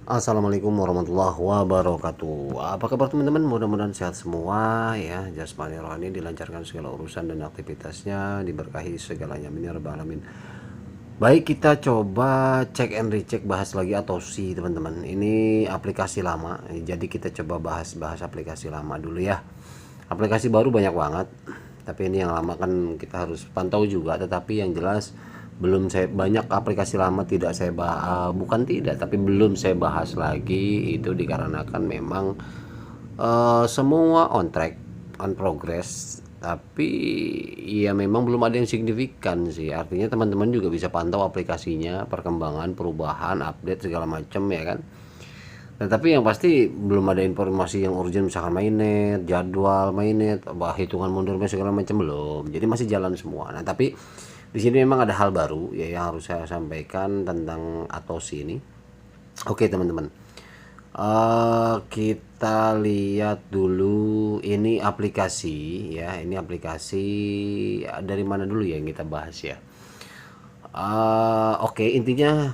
Assalamualaikum warahmatullahi wabarakatuh. Apa kabar teman-teman? Mudah-mudahan sehat semua ya. Jasmani rohani dilancarkan segala urusan dan aktivitasnya, diberkahi segalanya. Amin ya rabbal alamin. Baik, kita coba cek and recheck, bahas lagi Atosi teman-teman. Ini aplikasi lama. Jadi kita coba bahas aplikasi lama dulu ya. Aplikasi baru banyak banget. Tapi ini yang lama kan kita harus pantau juga, tetapi yang jelas belum saya banyak aplikasi lama tidak saya bahas, bukan tidak tapi belum saya bahas lagi, itu dikarenakan memang semua on track, on progress, tapi ya memang belum ada yang signifikan sih. Artinya teman-teman juga bisa pantau aplikasinya, perkembangan, perubahan, update segala macam ya kan. Tetapi yang pasti belum ada informasi yang urgent, misalkan mainnet, jadwal mainnet, hitungan mundurnya segala macam belum. Jadi masih jalan semua. Nah, tapi di sini memang ada hal baru ya yang harus saya sampaikan tentang Atosi ini. Oke, teman-teman. Kita lihat dulu ini aplikasi ya. Ini aplikasi dari mana dulu ya yang kita bahas ya. Oke, intinya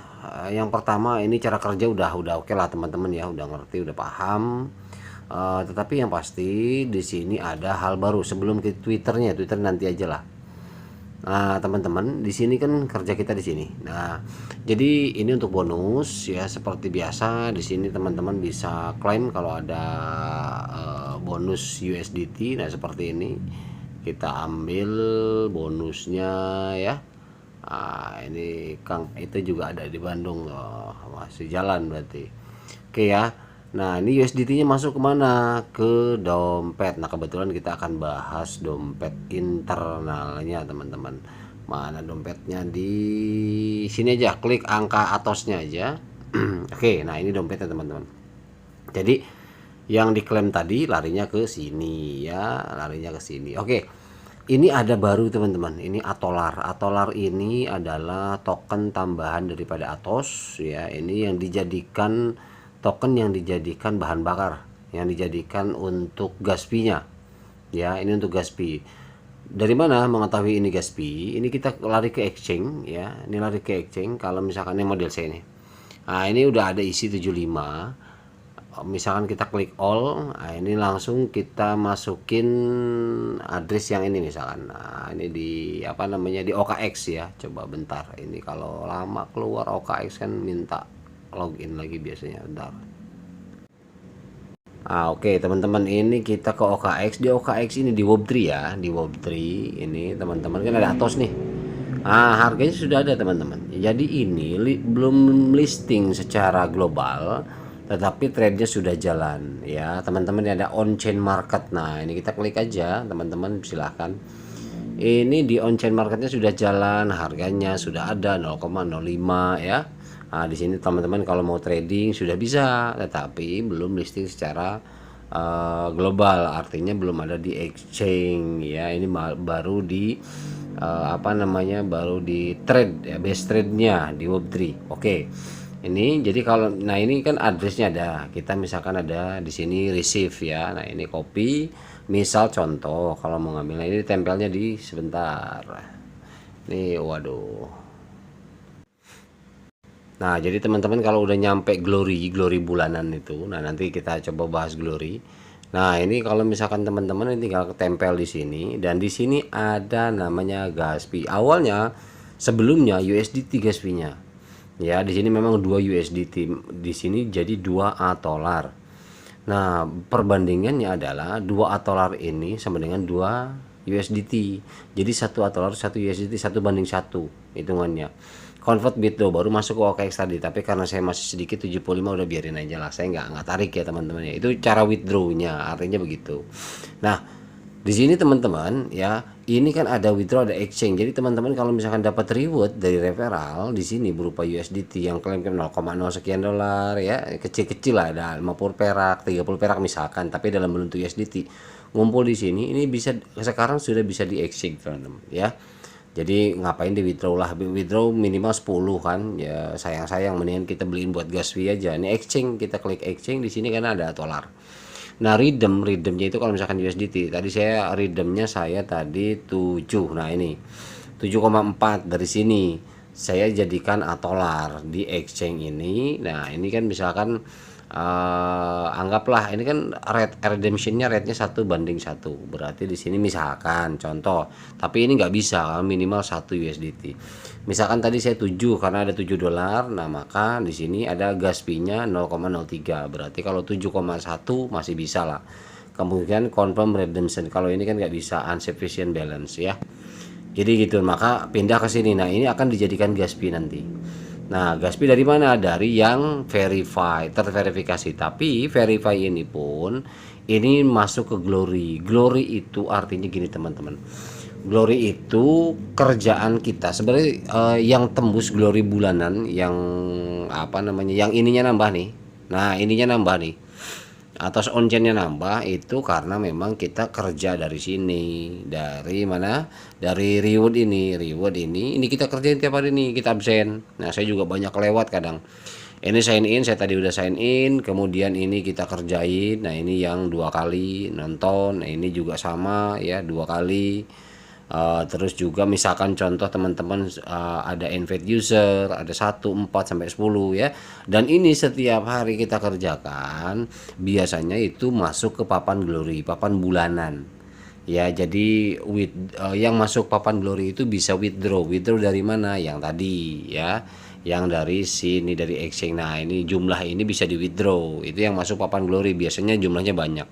yang pertama ini cara kerja udah oke lah teman-teman ya, udah ngerti, udah paham. Tetapi yang pasti di sini ada hal baru sebelum ke Twitternya. Twitter nanti aja lah. Nah, teman-teman, di sini kan kerja kita di sini. Nah, jadi ini untuk bonus ya, seperti biasa di sini teman-teman bisa klaim kalau ada bonus USDT. Nah, seperti ini. Kita ambil bonusnya ya. Ini Kang itu juga ada di Bandung. Oh, masih jalan berarti. Oke ya. Nah, ini USDT-nya masuk kemana? Ke dompet. Nah, kebetulan kita akan bahas dompet internalnya, teman-teman. Mana dompetnya? Di sini aja, klik angka atosnya aja. Oke, nah ini dompetnya, teman-teman. Jadi, yang diklaim tadi larinya ke sini ya, larinya ke sini. Oke. Ini ada baru teman-teman, ini Atolar. Atolar ini adalah token tambahan daripada Atos ya. Ini yang dijadikan token yang dijadikan bahan bakar, yang dijadikan untuk gas fee-nya. Ya, ini untuk gas fee. Dari mana mengetahui ini gas fee? Ini kita lari ke exchange ya. Ini lari ke exchange kalau misalkan ini model C ini. Nah, ini udah ada isi 75. Misalkan kita klik all, nah ini langsung kita masukin address yang ini misalkan. Nah, ini di apa namanya, di OKX ya. Coba bentar, ini kalau lama keluar OKX kan minta login lagi biasanya. Bentar. Oke, teman-teman, ini kita ke OKX. Di OKX ini di Web3 ya, di Web3 ini teman-teman kan ada Atos nih. Harganya sudah ada teman-teman. Jadi ini belum listing secara global, tetapi trade-nya sudah jalan ya teman-teman. Ini ada on chain market. Nah, ini kita klik aja teman-teman, silahkan. Ini di on chain marketnya sudah jalan, harganya sudah ada 0,05 ya. Nah, di sini teman-teman kalau mau trading sudah bisa, tetapi belum listing secara global, artinya belum ada di exchange ya. Ini baru di apa namanya, baru di trade ya, base trade-nya di Web3. Oke. Ini jadi kalau, nah ini kan addressnya ada, kita misalkan ada di sini receive ya. Nah, ini copy, misal contoh kalau mau ngambil, nah ini tempelnya di sebentar nih, waduh. Nah, jadi teman-teman kalau udah nyampe glory bulanan itu, nah nanti kita coba bahas glory. Nah, ini kalau misalkan teman-teman ini tinggal tempel di sini, dan di sini ada namanya gas fee. Awalnya sebelumnya USDT gas fee-nya. Ya, di sini memang 2 USDT, di sini jadi 2 Atolar. Nah, perbandingannya adalah 2 Atolar ini sama dengan 2 USDT. Jadi 1 Atolar 1 USDT 1:1 hitungannya. Convert Bitdo baru masuk ke OKX tadi, tapi karena saya masih sedikit 75, udah biarin aja lah. Saya nggak tarik ya teman-teman ya. Itu cara withdrawnya, artinya begitu. Nah, di sini teman-teman ya, ini kan ada withdraw, ada exchange. Jadi teman-teman kalau misalkan dapat reward dari referral di sini berupa USDT yang klaim 0,0 sekian dolar ya, kecil-kecil lah, ada 50 perak, 30 perak misalkan, tapi dalam bentuk USDT ngumpul di sini, ini bisa sekarang sudah bisa di exchange teman-teman ya. Jadi ngapain di withdraw lah, withdraw minimal 10 kan ya, sayang-sayang mendingan kita beliin buat gas fee aja. Ini exchange, kita klik exchange di sini karena ada dolar. Nah, redeemnya itu kalau misalkan USDT, tadi saya redeemnya saya tadi 7. Nah, ini 7,4 dari sini. saya jadikan atolar di exchange ini. Nah, ini kan misalkan anggaplah ini kan rate redemptionnya rate-nya 1:1. Berarti di sini misalkan contoh, tapi ini nggak bisa minimal 1 USDT. Misalkan tadi saya 7 karena ada 7 dolar. Nah, maka di sini ada gas fee-nya 0,03. Berarti kalau 7,1 masih bisa lah. Kemudian confirm redemption. Kalau ini kan nggak bisa, insufficient balance ya. Jadi gitu, maka pindah ke sini. Nah, ini akan dijadikan gas fee nanti. Nah, gas fee dari mana? Dari yang verify, terverifikasi. Tapi verify ini pun ini masuk ke glory. Glory itu artinya gini teman-teman. Glory itu kerjaan kita. Sebenarnya yang tembus glory bulanan, yang apa namanya? Yang ininya nambah nih. Nah, ininya nambah nih, atas oncennya nambah itu karena memang kita kerja dari sini, dari mana, dari reward ini kita kerjain tiap hari nih, kita absen. Nah, saya juga banyak lewat kadang ini sign in, saya tadi udah sign in, kemudian ini kita kerjain. Nah, ini yang 2 kali nonton. Nah, ini juga sama ya, 2 kali. Terus juga misalkan contoh teman-teman ada invite user, ada 1, 4 sampai 10 ya. Dan ini setiap hari kita kerjakan, biasanya itu masuk ke papan glory, papan bulanan. Ya, jadi yang masuk papan glory itu bisa withdraw. Withdraw dari mana? Yang tadi ya. Yang dari sini, dari exchange. Nah, ini jumlah ini bisa di withdraw. Itu yang masuk papan glory, biasanya jumlahnya banyak.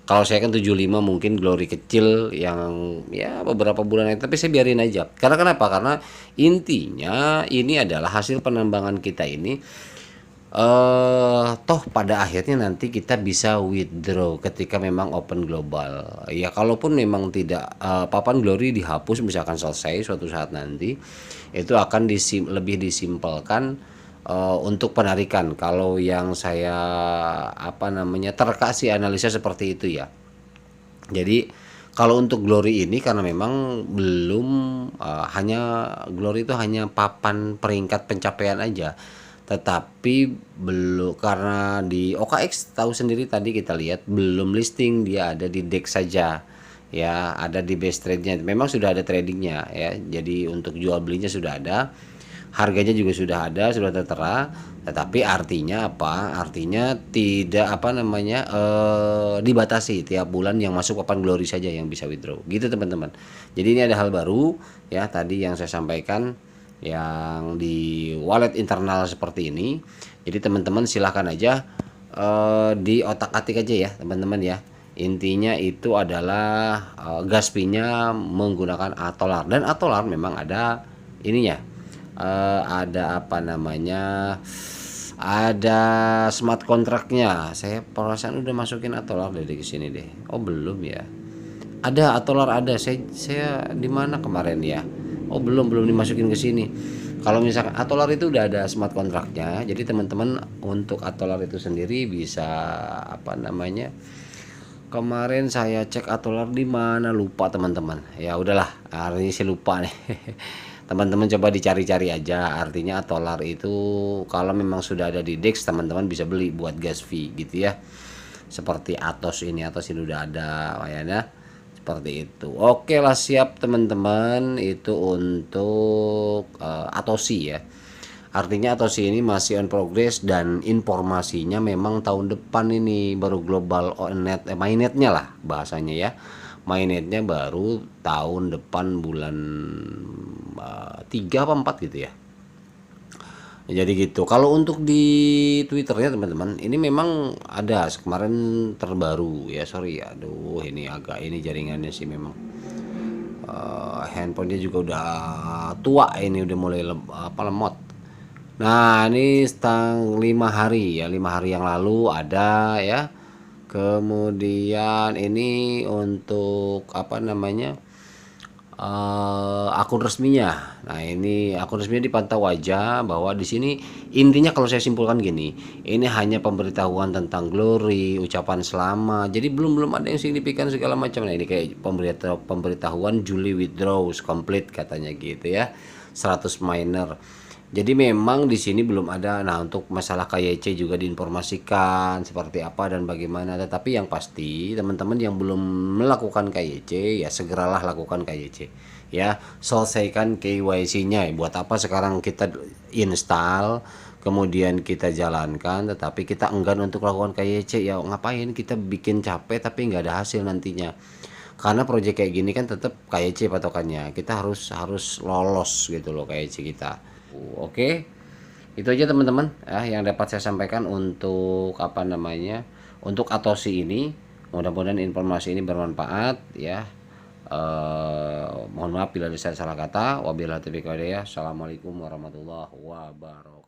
Kalau saya kan 75 mungkin glory kecil yang ya beberapa bulan itu, tapi saya biarin aja. Karena kenapa? Karena intinya ini adalah hasil penambangan kita ini toh pada akhirnya nanti kita bisa withdraw ketika memang open global. Ya kalaupun memang tidak papan glory dihapus misalkan selesai suatu saat nanti, itu akan lebih disimpelkan untuk penarikan. Kalau yang saya apa namanya terkasih analisa seperti itu ya. Jadi kalau untuk glory ini karena memang belum hanya glory itu hanya papan peringkat pencapaian aja. Tetapi belum, karena di OKX tahu sendiri tadi kita lihat belum listing, dia ada di DEX saja. Ya, ada di base trade-nya. Memang sudah ada tradingnya ya. Jadi untuk jual belinya sudah ada. Harganya juga sudah ada, sudah tertera. Tetapi artinya apa? Artinya tidak apa namanya dibatasi tiap bulan yang masuk papan glory saja yang bisa withdraw. Gitu teman-teman. Jadi ini ada hal baru ya tadi yang saya sampaikan yang di wallet internal seperti ini. Jadi teman-teman silahkan aja di otak-atik aja ya teman-teman ya. Intinya itu adalah gas fee-nya menggunakan Atolar, dan Atolar memang ada ininya, ada apa namanya, ada smart contract-nya. Saya perasaan udah masukin Atolar dari sini deh. Oh belum ya, ada Atolar, ada saya di mana kemarin ya. Oh belum dimasukin ke sini. Kalau misalkan Atolar itu udah ada smart kontraknya, jadi teman-teman untuk Atolar itu sendiri bisa apa namanya, kemarin saya cek Atolar di mana lupa teman-teman. Ya udahlah, hari ini saya lupa nih. Teman-teman coba dicari-cari aja. Artinya Atolar itu kalau memang sudah ada di DEX, teman-teman bisa beli buat gas fee gitu ya. Seperti Atos ini udah ada kayaknya. Seperti itu. Oke lah, siap teman-teman. Itu untuk Atosi ya. Artinya Atosi ini masih on progress dan informasinya memang tahun depan ini baru global net mainnetnya lah bahasanya ya. Mainnetnya baru tahun depan bulan 3 apa 4 gitu ya. Jadi gitu. Kalau untuk di Twitternya teman-teman, ini memang ada kemarin terbaru ya. Sorry, aduh ini agak ini jaringannya sih memang. Handphonenya juga udah tua, ini udah mulai lemot. Nah ini 5 hari ya, 5 hari yang lalu ada ya. Kemudian ini untuk apa namanya, akun resminya. Nah ini akun resminya dipantau aja bahwa di sini intinya kalau saya simpulkan gini, ini hanya pemberitahuan tentang glory, ucapan selamat. Jadi belum ada yang signifikan segala macam. Nah ini kayak pemberitahuan Julie withdraws complete katanya gitu ya, 100 miner. Jadi memang di sini belum ada. Nah, untuk masalah KYC juga diinformasikan seperti apa dan bagaimana. Tetapi yang pasti teman-teman yang belum melakukan KYC ya segeralah lakukan KYC. Ya, selesaikan KYC-nya. Buat apa sekarang kita install, kemudian kita jalankan, tetapi kita enggan untuk lakukan KYC? Ya ngapain kita bikin capek tapi nggak ada hasil nantinya. Karena proyek kayak gini kan tetap KYC patokannya. Kita harus harus lolos gitu loh KYC kita. Oke, itu aja teman-teman yang dapat saya sampaikan untuk apa namanya, untuk Atosi ini. Mudah-mudahan informasi ini bermanfaat ya. Mohon maaf bila ada salah kata. Wabillahi taufiq wal hidayah. Assalamualaikum warahmatullahi wabarakatuh.